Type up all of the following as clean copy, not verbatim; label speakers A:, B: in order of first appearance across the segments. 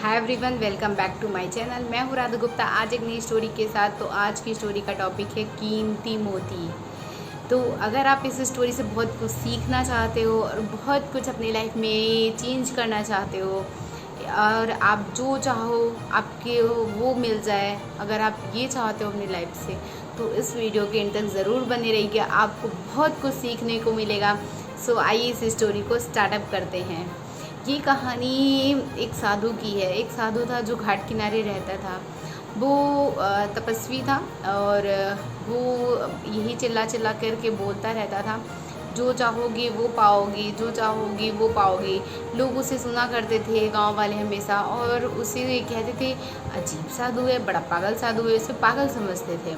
A: Hi everyone, welcome back to my channel. मैं हूँ राधा गुप्ता आज एक नई स्टोरी के साथ। तो आज की स्टोरी का टॉपिक है कीमती मोती। तो अगर आप इस स्टोरी से बहुत कुछ सीखना चाहते हो और बहुत कुछ अपनी लाइफ में चेंज करना चाहते हो और आप जो चाहो आपके वो मिल जाए, अगर आप ये चाहते हो अपनी लाइफ से, तो इस वीडियो के एंड तक ज़रूर बने रहिएगा। आपको बहुत कुछ सीखने को मिलेगा। सो आइए इस स्टोरी को स्टार्टअप करते हैं। ये कहानी एक साधु की है। एक साधु था जो घाट किनारे रहता था। वो तपस्वी था और वो यही चिल्ला चिल्ला करके बोलता रहता था, जो चाहोगे वो पाओगे, जो चाहोगे वो पाओगे। लोग उसे सुना करते थे, गांव वाले हमेशा, और उसे कहते थे अजीब साधु है, बड़ा पागल साधु है, उसे पागल समझते थे।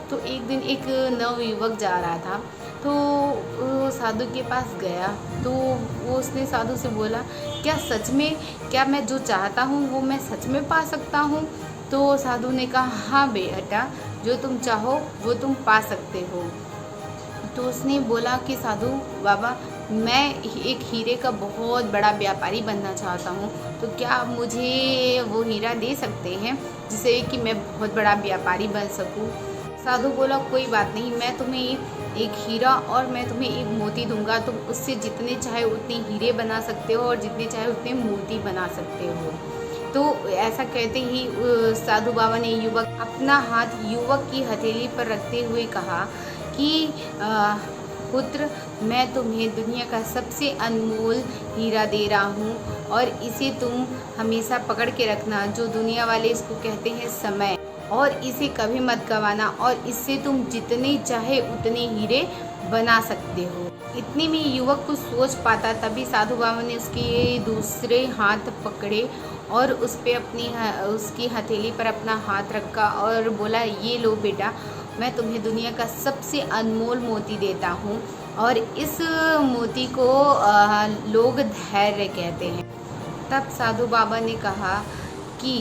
A: तो एक दिन एक नवयुवक जा रहा था, तो वो साधु के पास गया। तो वो उसने साधु से बोला, क्या सच में, क्या मैं जो चाहता हूँ वो मैं सच में पा सकता हूँ? तो साधु ने कहा, हाँ बेटा, जो तुम चाहो वो तुम पा सकते हो। तो उसने बोला कि साधु बाबा, मैं एक हीरे का बहुत बड़ा व्यापारी बनना चाहता हूँ, तो क्या आप मुझे वो हीरा दे सकते हैं जिससे कि मैं बहुत बड़ा व्यापारी बन सकूँ? साधु बोला, कोई बात नहीं, मैं तुम्हें एक हीरा और मैं तुम्हें एक मोती दूंगा। तुम उससे जितने चाहे उतने हीरे बना सकते हो और जितने चाहे उतने मोती बना सकते हो। तो ऐसा कहते ही साधु बाबा ने अपना हाथ युवक की हथेली पर रखते हुए कहा कि पुत्र, मैं तुम्हें दुनिया का सबसे अनमोल हीरा दे रहा हूँ और इसे तुम हमेशा पकड़ के रखना। जो दुनिया वाले इसको कहते हैं समय, और इसे कभी मत गंवाना, और इससे तुम जितने चाहे उतने हीरे बना सकते हो। इतने में युवक कुछ सोच पाता, तभी साधु बाबा ने उसके दूसरे हाथ पकड़े और उस पे उसकी हथेली पर अपना हाथ रखा और बोला, ये लो बेटा, मैं तुम्हें दुनिया का सबसे अनमोल मोती देता हूँ और इस मोती को लोग धैर्य कहते हैं। तब साधु बाबा ने कहा कि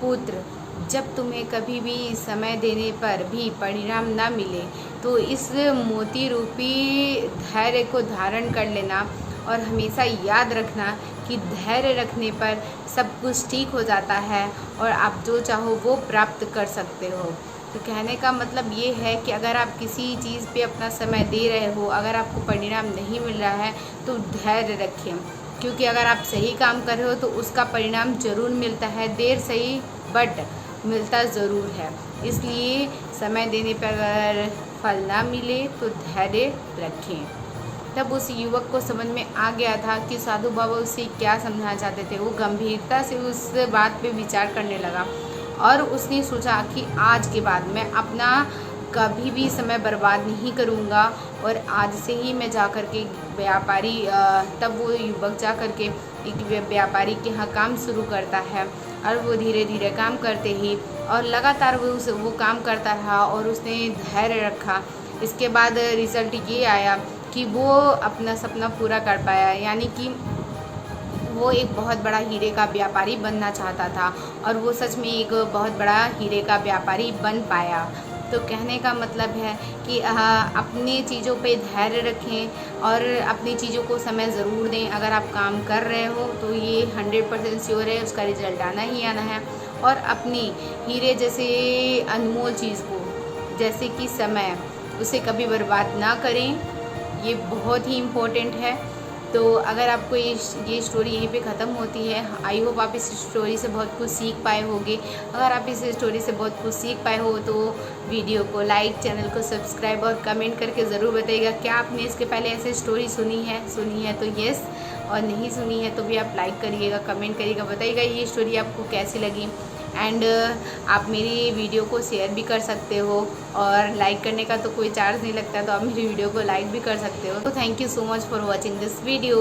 A: पुत्र, जब तुम्हें कभी भी समय देने पर भी परिणाम न मिले तो इस मोती रूपी धैर्य को धारण कर लेना और हमेशा याद रखना कि धैर्य रखने पर सब कुछ ठीक हो जाता है और आप जो चाहो वो प्राप्त कर सकते हो। तो कहने का मतलब ये है कि अगर आप किसी चीज़ पे अपना समय दे रहे हो, अगर आपको परिणाम नहीं मिल रहा है तो धैर्य रखें, क्योंकि अगर आप सही काम कर रहे हो तो उसका परिणाम ज़रूर मिलता है। देर सही बट मिलता ज़रूर है। इसलिए समय देने पर अगर फल ना मिले तो धैर्य रखें। तब उस युवक को समझ में आ गया था कि साधु बाबा उसे क्या समझाना चाहते थे। वो गंभीरता से उस बात पे विचार करने लगा और उसने सोचा कि आज के बाद मैं अपना कभी भी समय बर्बाद नहीं करूँगा और आज से ही मैं जा कर के व्यापारी तब वो युवक जा कर के एक व्यापारी के यहाँ काम शुरू करता है और वो धीरे धीरे काम करते ही और लगातार वो काम करता रहा और उसने धैर्य रखा। इसके बाद रिज़ल्ट ये आया कि वो अपना सपना पूरा कर पाया, यानी कि वो एक बहुत बड़ा हीरे का व्यापारी बनना चाहता था और वो सच में एक बहुत बड़ा हीरे का व्यापारी बन पाया। तो कहने का मतलब है कि अपनी चीज़ों पे धैर्य रखें और अपनी चीज़ों को समय ज़रूर दें। अगर आप काम कर रहे हो तो ये 100% श्योर है उसका रिज़ल्ट आना ही आना है। और अपनी हीरे जैसे अनमोल चीज़ को, जैसे कि समय, उसे कभी बर्बाद ना करें। ये बहुत ही इम्पोर्टेंट है। तो अगर आपको ये स्टोरी यहीं पे ख़त्म होती है। आई होप आप इस स्टोरी से बहुत कुछ सीख पाए होंगे। अगर आप इस स्टोरी से बहुत कुछ सीख पाए हो तो वीडियो को लाइक, चैनल को सब्सक्राइब और कमेंट करके ज़रूर बताइएगा क्या आपने इसके पहले ऐसे स्टोरी सुनी है तो येस, और नहीं सुनी है तो भी आप लाइक करिएगा, कमेंट करिएगा, बताइएगा ये स्टोरी आपको कैसी लगी। एंड आप मेरी वीडियो को शेयर भी कर सकते हो और लाइक करने का तो कोई चार्ज नहीं लगता, तो आप मेरी वीडियो को लाइक भी कर सकते हो। तो thank you so much for watching this video.